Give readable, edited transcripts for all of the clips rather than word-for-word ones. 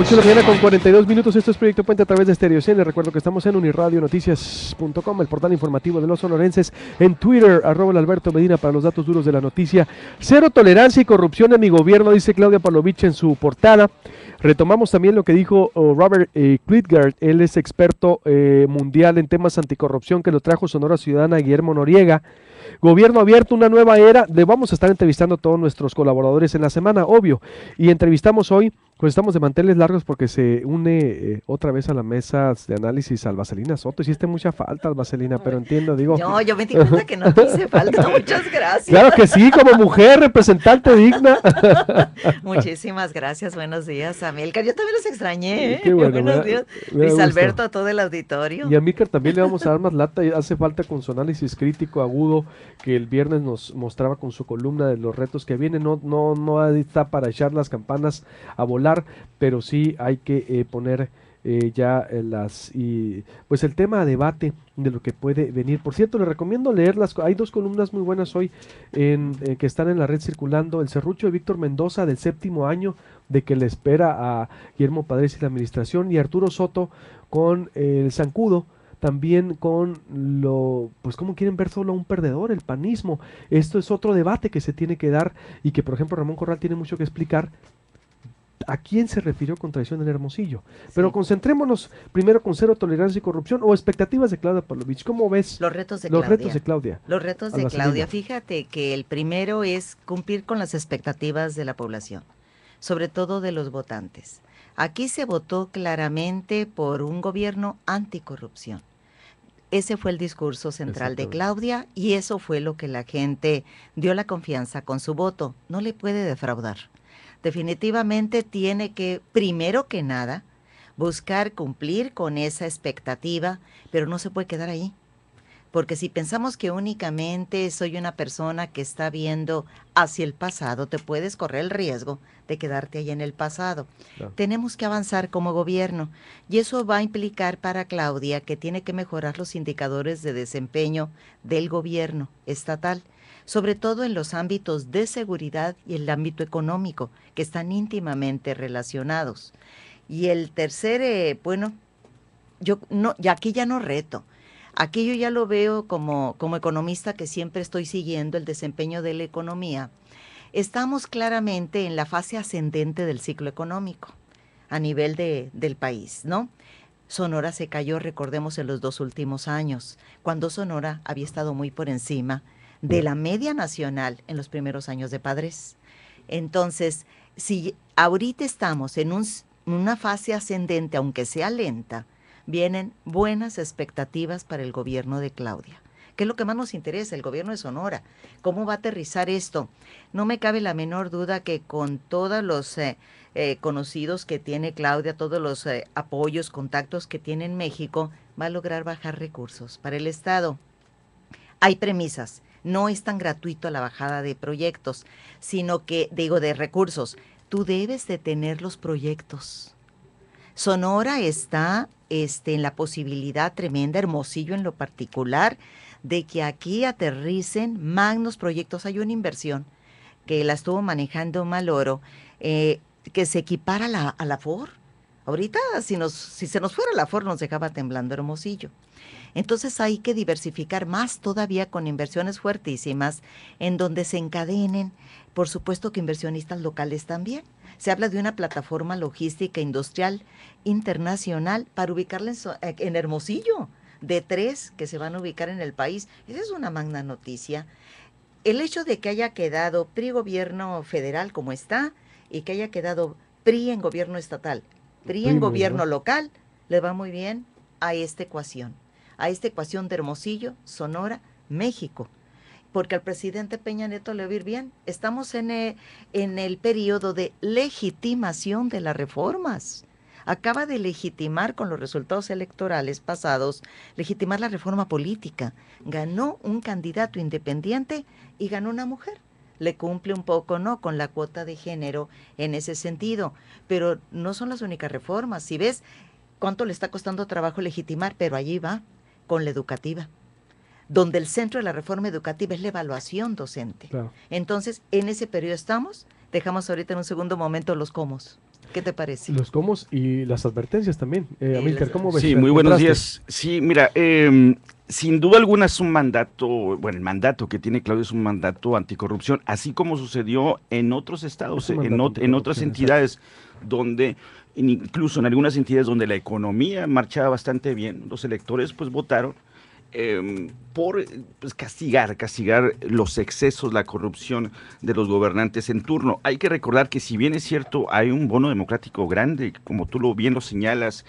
8 de la mañana con 42 minutos. Esto es Proyecto Puente a través de Stereo 100. Les recuerdo que estamos en unirradionoticias.com, el portal informativo de los sonorenses. En Twitter, @Alberto Medina para los datos duros de la noticia. Cero tolerancia y corrupción en mi gobierno, dice Claudia Pavlovich en su portada. Retomamos también lo que dijo Robert Klitgard. Él es experto mundial en temas anticorrupción, que lo trajo Sonora Ciudadana Guillermo Noriega. Gobierno abierto, una nueva era. Le vamos a estar entrevistando a todos nuestros colaboradores en la semana, obvio. Y entrevistamos hoy, pues estamos de manteles largos porque se une otra vez a la mesa de análisis al Vaselina Soto. Hiciste mucha falta, Vaselina, pero entiendo, digo. No, yo me di cuenta que no te hice falta. Muchas gracias. Claro que sí, como mujer, representante digna. Muchísimas gracias, buenos días, Amílcar. Yo también los extrañé, ¿eh? Qué bueno, Buenos días, Luis Alberto, a todo el auditorio. Y a Mícar también le vamos a dar más lata. Hace falta con su análisis crítico agudo que el viernes nos mostraba con su columna de los retos que vienen. No está para echar las campanas a volar, pero sí hay que poner pues el tema a debate de lo que puede venir. Por cierto, les recomiendo leerlas. Hay dos columnas muy buenas hoy que están en la red circulando. El serrucho de Víctor Mendoza del 7º año de que le espera a Guillermo Padres y la administración, y Arturo Soto con el zancudo, también con pues cómo quieren ver solo a un perdedor, el panismo. Esto es otro debate que se tiene que dar y que, por ejemplo, Ramón Corral tiene mucho que explicar. ¿A quién se refirió con traición en Hermosillo? Sí. Pero concentrémonos primero con cero tolerancia y corrupción o expectativas de Claudia Pavlovich. ¿Cómo ves los retos de Claudia? Los retos de Claudia. Fíjate que el primero es cumplir con las expectativas de la población, sobre todo de los votantes. Aquí se votó claramente por un gobierno anticorrupción. Ese fue el discurso central de Claudia y eso fue lo que la gente dio la confianza con su voto. No le puede defraudar. Definitivamente tiene que, primero que nada, buscar cumplir con esa expectativa, pero no se puede quedar ahí. Porque si pensamos que únicamente soy una persona que está viendo hacia el pasado, te puedes correr el riesgo de quedarte ahí en el pasado. Claro. Tenemos que avanzar como gobierno y eso va a implicar para Claudia que tiene que mejorar los indicadores de desempeño del gobierno estatal, sobre todo en los ámbitos de seguridad y el ámbito económico, que están íntimamente relacionados. Y el tercer, aquí ya no reto. Aquí yo ya lo veo como economista que siempre estoy siguiendo el desempeño de la economía. Estamos claramente en la fase ascendente del ciclo económico a nivel del país, ¿no? Sonora se cayó, recordemos, en los 2 últimos años, cuando Sonora había estado muy por encima de la media nacional en los primeros años de Padres. Entonces, si ahorita estamos en una fase ascendente, aunque sea lenta, vienen buenas expectativas para el gobierno de Claudia. ¿Qué es lo que más nos interesa? El gobierno de Sonora. ¿Cómo va a aterrizar esto? No me cabe la menor duda que con todos los conocidos que tiene Claudia, todos los apoyos, contactos que tiene en México, va a lograr bajar recursos para el Estado. Hay premisas. No es tan gratuito la bajada de proyectos, sino que, de recursos. Tú debes de tener los proyectos. Sonora está en la posibilidad tremenda, Hermosillo en lo particular, de que aquí aterricen magnos proyectos. Hay una inversión que la estuvo manejando Maloro, que se equipara a la FOR. Ahorita, si se nos fuera la FOR, nos dejaba temblando Hermosillo. Entonces hay que diversificar más todavía con inversiones fuertísimas en donde se encadenen, por supuesto que inversionistas locales también. Se habla de una plataforma logística industrial internacional para ubicarla en Hermosillo, de 3 que se van a ubicar en el país. Esa es una magna noticia. El hecho de que haya quedado PRI gobierno federal como está y que haya quedado PRI en gobierno estatal, PRI en gobierno local, le va muy bien a esta ecuación de Hermosillo, Sonora, México. Porque al presidente Peña Nieto le va a ir bien. Estamos en el periodo de legitimación de las reformas. Acaba de legitimar con los resultados electorales pasados, legitimar la reforma política. Ganó un candidato independiente y ganó una mujer. Le cumple un poco, ¿no?, con la cuota de género en ese sentido. Pero no son las únicas reformas. Si ves cuánto le está costando trabajo legitimar, pero allí va, con la educativa, donde el centro de la reforma educativa es la evaluación docente. Claro. Entonces, en ese periodo estamos, dejamos ahorita en un segundo momento los cómos. ¿Qué te parece? Los cómo y las advertencias también. Amílcar, ¿cómo ves? Sí, El muy buenos contraste. días. Sí, mira, sin duda alguna es un mandato, bueno, el mandato que tiene Claudia es un mandato anticorrupción, así como sucedió en otros estados, Es un mandato en otras anticorrupción, exacto. entidades donde, incluso en algunas entidades donde la economía marchaba bastante bien, los electores pues votaron por pues, castigar los excesos, la corrupción de los gobernantes en turno. Hay que recordar que si bien es cierto, hay un bono democrático grande, como tú bien lo señalas,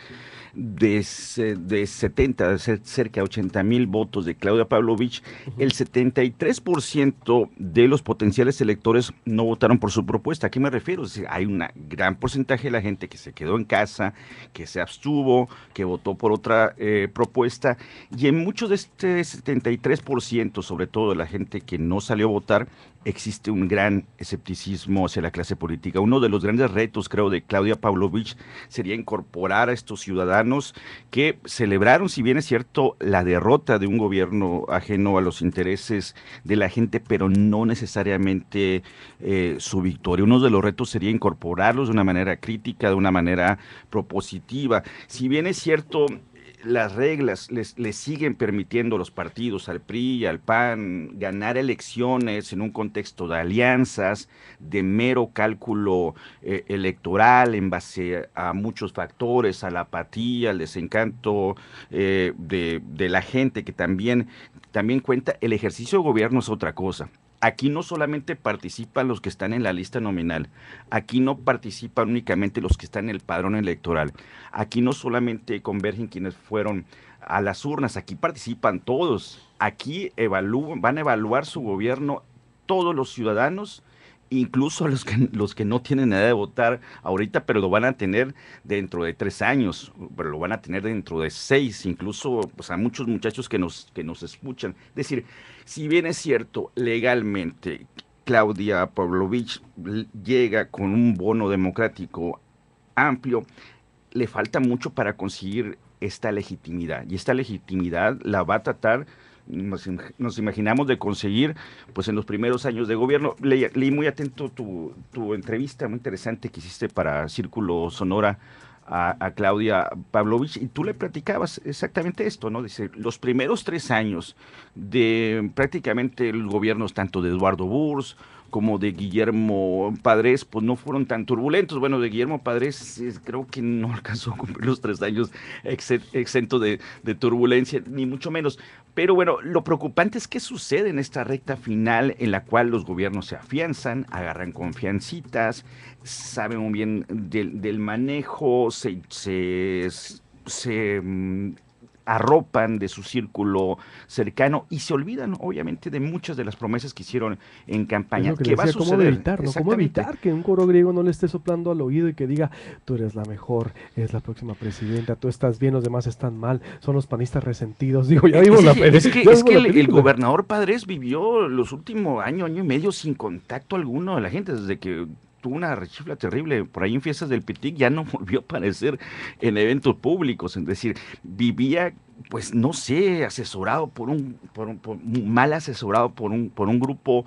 de 70, de cerca de 80,000 votos de Claudia Pavlovich, Ujú. el 73% de los potenciales electores no votaron por su propuesta. ¿A qué me refiero? Es decir, hay un gran porcentaje de la gente que se quedó en casa, que se abstuvo, que votó por otra propuesta, y en muchos de este 73%, sobre todo de la gente que no salió a votar, existe un gran escepticismo hacia la clase política. Uno de los grandes retos, creo, de Claudia Pavlovich sería incorporar a estos ciudadanos que celebraron, si bien es cierto, la derrota de un gobierno ajeno a los intereses de la gente, pero no necesariamente su victoria. Uno de los retos sería incorporarlos de una manera crítica, de una manera propositiva. Si bien es cierto, las reglas les siguen permitiendo a los partidos, al PRI y al PAN, ganar elecciones en un contexto de alianzas, de mero cálculo electoral en base a muchos factores, a la apatía, al desencanto de la gente que también cuenta. El ejercicio de gobierno es otra cosa. Aquí no solamente participan los que están en la lista nominal, aquí no participan únicamente los que están en el padrón electoral, aquí no solamente convergen quienes fueron a las urnas, aquí participan todos, aquí van a evaluar su gobierno todos los ciudadanos, incluso los que no tienen edad de votar ahorita, pero lo van a tener dentro de 3 años, pero lo van a tener dentro de 6, incluso pues, a muchos muchachos que nos escuchan. Es decir, si bien es cierto, legalmente Claudia Pavlovich llega con un bono democrático amplio, le falta mucho para conseguir esta legitimidad. Y esta legitimidad la va a tratar, nos imaginamos, de conseguir pues en los primeros años de gobierno. Leí muy atento tu entrevista, muy interesante que hiciste para Círculo Sonora a Claudia Pavlovich, y tú le platicabas exactamente esto, ¿no? Dice, los primeros 3 años de prácticamente los gobiernos tanto de Eduardo Burs como de Guillermo Padres, pues no fueron tan turbulentos. Bueno, de Guillermo Padres creo que no alcanzó a cumplir los 3 años exento de turbulencia, ni mucho menos. Pero bueno, lo preocupante es qué sucede en esta recta final en la cual los gobiernos se afianzan, agarran confiancitas, saben muy bien del manejo, se arropan de su círculo cercano y se olvidan, obviamente, de muchas de las promesas que hicieron en Es campaña. lo que le ¿Qué va a decía, cómo suceder? evitar, ¿no? Cómo Exactamente. evitar que un coro griego no le esté soplando al oído y que diga, tú eres la mejor, eres la próxima presidenta, tú estás bien, los demás están mal, son los panistas resentidos. Digo, ya vimos la, ya Es vimos que la el película. gobernador Padres vivió los últimos año y medio sin contacto alguno de la gente, desde que tuvo una rechifla terrible por ahí en fiestas del Pitic, ya no volvió a aparecer en eventos públicos, es decir, vivía, pues no sé, asesorado mal asesorado por un grupo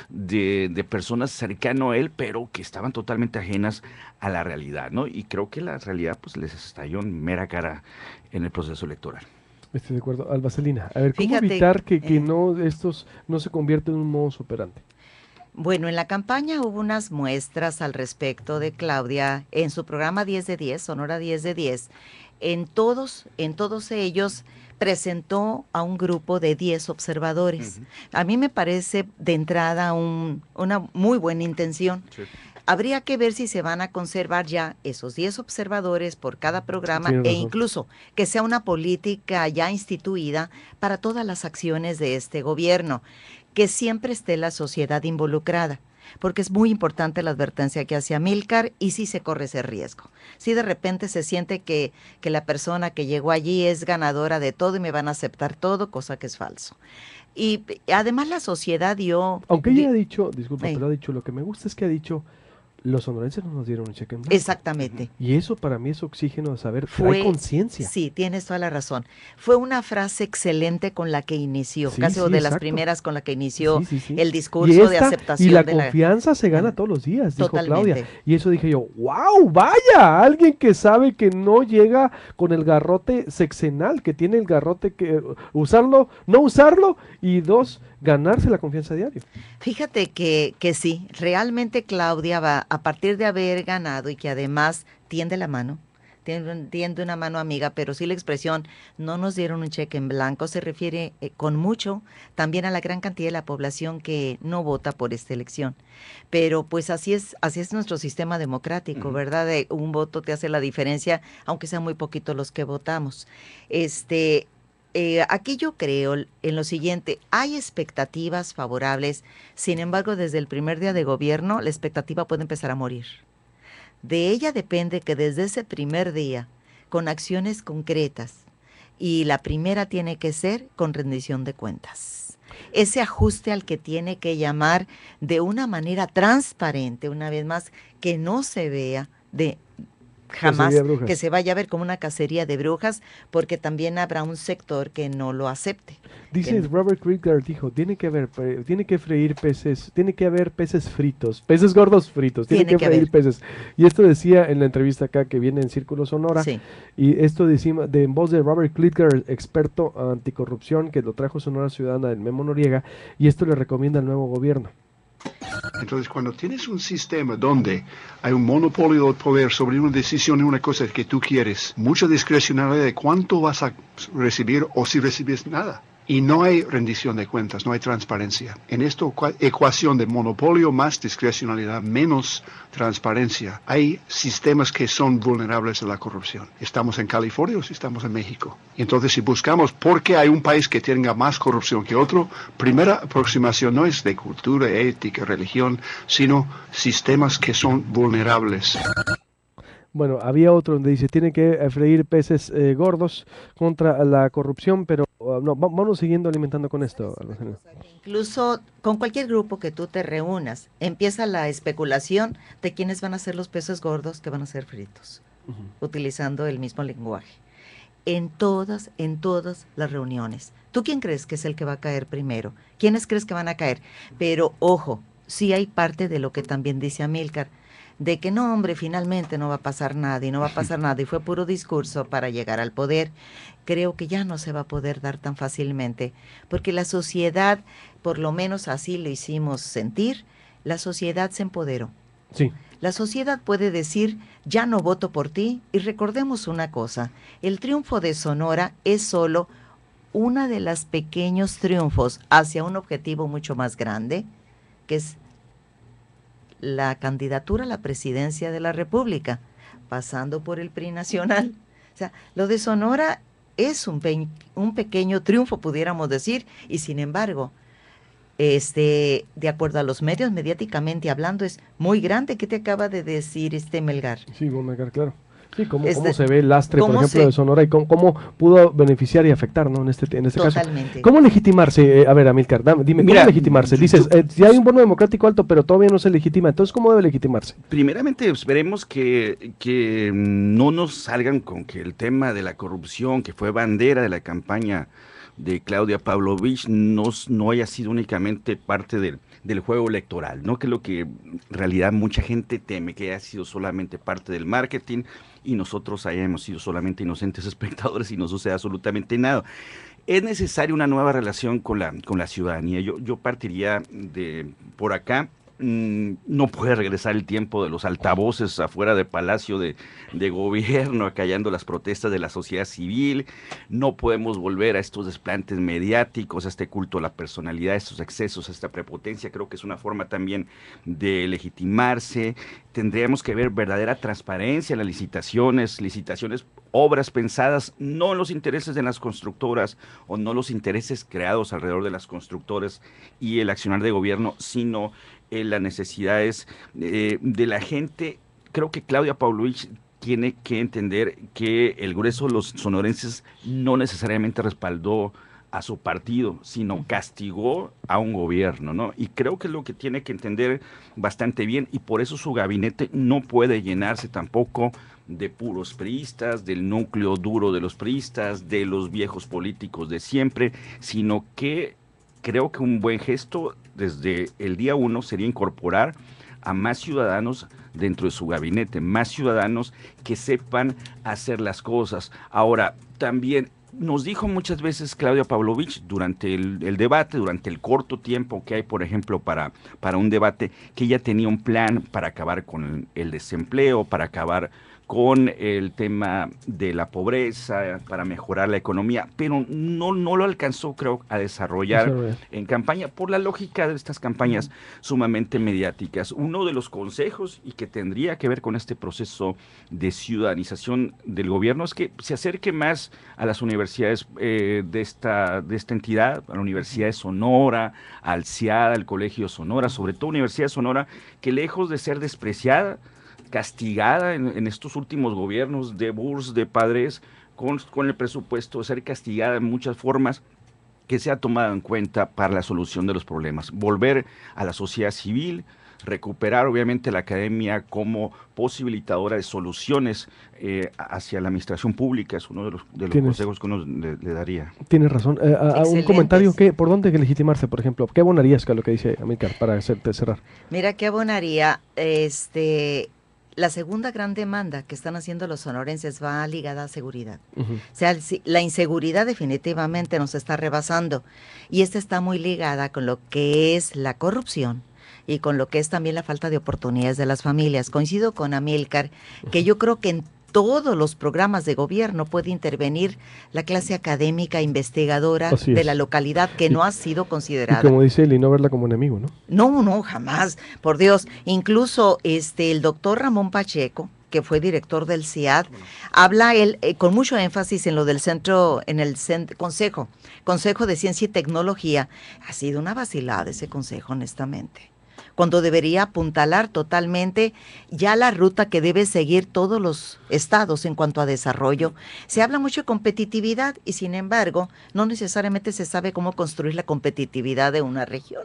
de personas cercano a él, pero que estaban totalmente ajenas a la realidad, ¿no? Y creo que la realidad pues les estalló en mera cara en el proceso electoral. Estoy de acuerdo. Alba Celina, a ver, ¿cómo Fíjate, evitar que no estos no se convierten en un modus operandi? bueno, en la campaña hubo unas muestras al respecto de Claudia en su programa 10 de 10, Sonora 10 de 10. En todos ellos presentó a un grupo de 10 observadores. Ujú. A mí me parece de entrada una muy buena intención. Sí. Habría que ver si se van a conservar ya esos 10 observadores por cada programa Tienes e razón. incluso que sea una política ya instituida para todas las acciones de este gobierno, que siempre esté la sociedad involucrada, porque es muy importante la advertencia que hace Amílcar y sí se corre ese riesgo. Si de repente se siente que la persona que llegó allí es ganadora de todo y me van a aceptar todo, cosa que es falso. Y además la sociedad dio... Aunque ella ha dicho, disculpa, eh, pero ha dicho, lo que me gusta es que ha dicho, Los sonorenses no nos dieron un cheque en blanco. Exactamente. Y eso para mí es oxígeno de saber, Fue hay conciencia. Sí, tienes toda la razón. Fue una frase excelente con la que inició, Sí, casi sí, o de las exacto. primeras con la que inició Sí, sí, sí. el Y discurso de esta, aceptación y la de confianza se gana Ajá. todos los días, dijo Totalmente. Claudia. Y eso dije yo, wow, vaya, alguien que sabe que no llega con el garrote sexenal, que tiene el garrote que usarlo, no usarlo, y dos, ganarse la confianza diario. Fíjate que sí, realmente Claudia va, a partir de haber ganado y que además tiende la mano, tiende una mano amiga, pero sí la expresión no nos dieron un cheque en blanco se refiere con mucho también a la gran cantidad de la población que no vota por esta elección. Pero pues así es nuestro sistema democrático, ¿verdad? Un voto te hace la diferencia, aunque sean muy poquitos los que votamos. Aquí yo creo en lo siguiente, hay expectativas favorables, sin embargo, desde el primer día de gobierno, la expectativa puede empezar a morir. De ella depende que desde ese primer día, con acciones concretas, y la primera tiene que ser con rendición de cuentas. Ese ajuste al que tiene que llamar de una manera transparente, una vez más, que no se vea jamás que se vaya a ver como una cacería de brujas, porque también habrá un sector que no lo acepte. Dice Robert Krieger, dijo, tiene que freír peces, tiene que haber peces fritos, peces gordos fritos, tiene que freír peces. Y esto decía en la entrevista acá que viene en Círculo Sonora, sí. Y esto decimos en voz de Robert Krieger, experto anticorrupción, que lo trajo Sonora Ciudadana del Memo Noriega, y esto le recomienda al nuevo gobierno. Entonces, cuando tienes un sistema donde hay un monopolio de poder sobre una decisión y una cosa que tú quieres, mucha discrecionalidad de cuánto vas a recibir o si recibes nada. Y no hay rendición de cuentas, no hay transparencia. En esta ecuación de monopolio más discrecionalidad menos transparencia, hay sistemas que son vulnerables a la corrupción. ¿Estamos en California o si estamos en México? Y entonces si buscamos por qué hay un país que tenga más corrupción que otro, primera aproximación no es de cultura, ética, religión, sino sistemas que son vulnerables. Bueno, había otro donde dice, tiene que freír peces gordos contra la corrupción, pero no, vamos siguiendo alimentando con esto. Incluso con cualquier grupo que tú te reúnas, empieza la especulación de quiénes van a ser los peces gordos que van a ser fritos, utilizando el mismo lenguaje. En todas las reuniones. ¿Tú quién crees que es el que va a caer primero? ¿Quiénes crees que van a caer? Pero, ojo, sí hay parte de lo que también dice Amílcar, de que no, hombre, finalmente no va a pasar nada y no va a pasar nada y fue puro discurso para llegar al poder. Creo que ya no se va a poder dar tan fácilmente, porque la sociedad, por lo menos así lo hicimos sentir, la sociedad se empoderó. Sí. La sociedad puede decir, ya no voto por ti, y recordemos una cosa, el triunfo de Sonora es solo uno de los pequeños triunfos hacia un objetivo mucho más grande, que es la candidatura a la presidencia de la República, pasando por el PRI nacional. O sea, lo de Sonora es un pequeño triunfo, pudiéramos decir, y sin embargo, de acuerdo a los medios, mediáticamente hablando, es muy grande. ¿Qué te acaba de decir Melgar? Sí, Melgar, claro. Sí, cómo se ve el lastre, por ejemplo, de Sonora y cómo pudo beneficiar y afectar, ¿no? En este Totalmente. caso. ¿Cómo legitimarse? A ver, Amílcar, dime, ¿cómo legitimarse? Dices, si hay un bono democrático alto, pero todavía no se legitima, entonces, ¿cómo debe legitimarse? Primeramente, esperemos que no nos salgan con que el tema de la corrupción, que fue bandera de la campaña de Claudia Pavlovich, no haya sido únicamente parte del juego electoral, ¿no? Que es lo que en realidad mucha gente teme, que haya sido solamente parte del marketing y nosotros hayamos sido solamente inocentes espectadores y no sucede absolutamente nada. Es necesaria una nueva relación con la ciudadanía. Yo partiría por acá. No puede regresar el tiempo de los altavoces afuera del Palacio de Gobierno, acallando las protestas de la sociedad civil. No podemos volver a estos desplantes mediáticos, a este culto a la personalidad, a estos excesos, a esta prepotencia. Creo que es una forma también de legitimarse. Tendríamos que ver verdadera transparencia en las licitaciones, obras pensadas no en los intereses de las constructoras o no los intereses creados alrededor de las constructoras y el accionar de gobierno, sino las necesidades de la gente. Creo que Claudia Pavlovich tiene que entender que el grueso de los sonorenses no necesariamente respaldó a su partido, sino castigó a un gobierno, ¿no? Y creo que es lo que tiene que entender bastante bien, y por eso su gabinete no puede llenarse tampoco de puros priistas, del núcleo duro de los priistas, de los viejos políticos de siempre, sino que creo que un buen gesto desde el día 1 sería incorporar a más ciudadanos dentro de su gabinete, más ciudadanos que sepan hacer las cosas. Ahora, también nos dijo muchas veces Claudia Pavlovich durante el debate, durante el corto tiempo que hay, por ejemplo, para un debate, que ella tenía un plan para acabar con el desempleo, para acabar con el tema de la pobreza, para mejorar la economía, pero no lo alcanzó, creo, a desarrollar en campaña, por la lógica de estas campañas sumamente mediáticas. Uno de los consejos, y que tendría que ver con este proceso de ciudadanización del gobierno, es que se acerque más a las universidades de esta entidad, a la Universidad de Sonora, al CIAD, al Colegio Sonora, sobre todo Universidad de Sonora, que lejos de ser despreciada, castigada en estos últimos gobiernos de Burs, de Padres, con el presupuesto, ser castigada en muchas formas, que sea tomada en cuenta para la solución de los problemas. Volver a la sociedad civil, recuperar obviamente la academia como posibilitadora de soluciones hacia la administración pública, es uno de los consejos que uno le daría. Tienes razón. Un comentario, ¿por dónde legitimarse, por ejemplo? ¿Qué abonarías a lo que dice Amílcar para cerrar? Mira, ¿qué abonaría? La segunda gran demanda que están haciendo los sonorenses va ligada a seguridad. O sea, la inseguridad definitivamente nos está rebasando, y esta está muy ligada con lo que es la corrupción y con lo que es también la falta de oportunidades de las familias. Coincido con Amílcar, que yo creo que en todos los programas de gobierno puede intervenir la clase académica investigadora de la localidad, que no ha sido considerada. Y como dice él, y no verla como enemigo, ¿no? No, jamás, por Dios. Incluso el doctor Ramón Pacheco, que fue director del CIAD, habla él con mucho énfasis en lo del Consejo de Ciencia y Tecnología. Ha sido una vacilada ese consejo, honestamente, cuando debería apuntalar totalmente ya la ruta que debe seguir todos los estados en cuanto a desarrollo. Se habla mucho de competitividad y, sin embargo, no necesariamente se sabe cómo construir la competitividad de una región.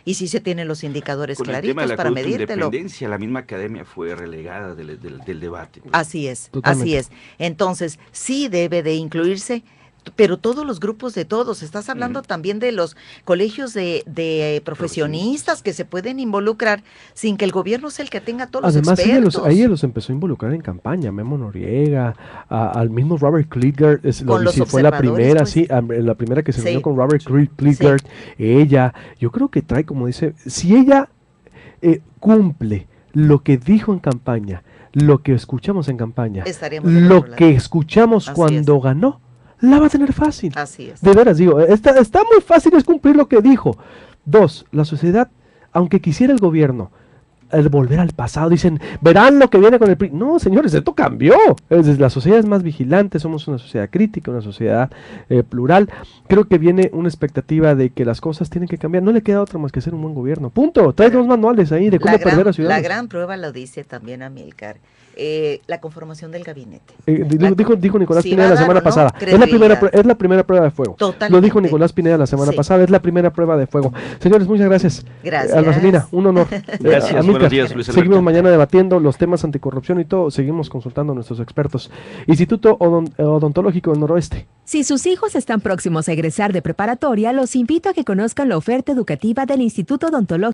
Y sí se tienen los indicadores claritos para medírtelo. Independencia, la misma academia fue relegada del debate. Así es, totalmente. Así es. Entonces, sí debe de incluirse, pero todos los grupos de todos. Estás hablando también de los colegios de profesionistas que se pueden involucrar sin que el gobierno sea el que tenga todos los expertos. Además, ella los empezó a involucrar en campaña, Memo Noriega, al mismo Robert Kliger, fue la primera, la primera que se reunió con Robert Kliger, ella, yo creo que trae, como dice, si ella cumple lo que dijo en campaña, lo que escuchamos en campaña, lo que escuchamos cuando ganó, la va a tener fácil. Así es. De veras, digo, está muy fácil, es cumplir lo que dijo. 2, la sociedad, aunque quisiera el gobierno el volver al pasado, dicen, verán lo que viene con el PRI. No, señores, esto cambió. La sociedad es más vigilante, somos una sociedad crítica, una sociedad plural. Creo que viene una expectativa de que las cosas tienen que cambiar. No le queda otra más que hacer un buen gobierno. Punto. Trae los manuales ahí de cómo perder a ciudadanos. La gran prueba lo dice también Amílcar. La conformación del gabinete. Dijo Nicolás Pineda la semana pasada. Es la primera prueba de fuego. Totalmente. Lo dijo Nicolás Pineda la semana pasada. Es la primera prueba de fuego. Señores, muchas gracias. Gracias. Alba Celina, un honor. Gracias. Buenos días, Luis Alberto. Seguimos mañana debatiendo los temas anticorrupción y todo. Seguimos consultando a nuestros expertos. Instituto Odontológico del Noroeste. Si sus hijos están próximos a egresar de preparatoria, los invito a que conozcan la oferta educativa del Instituto Odontológico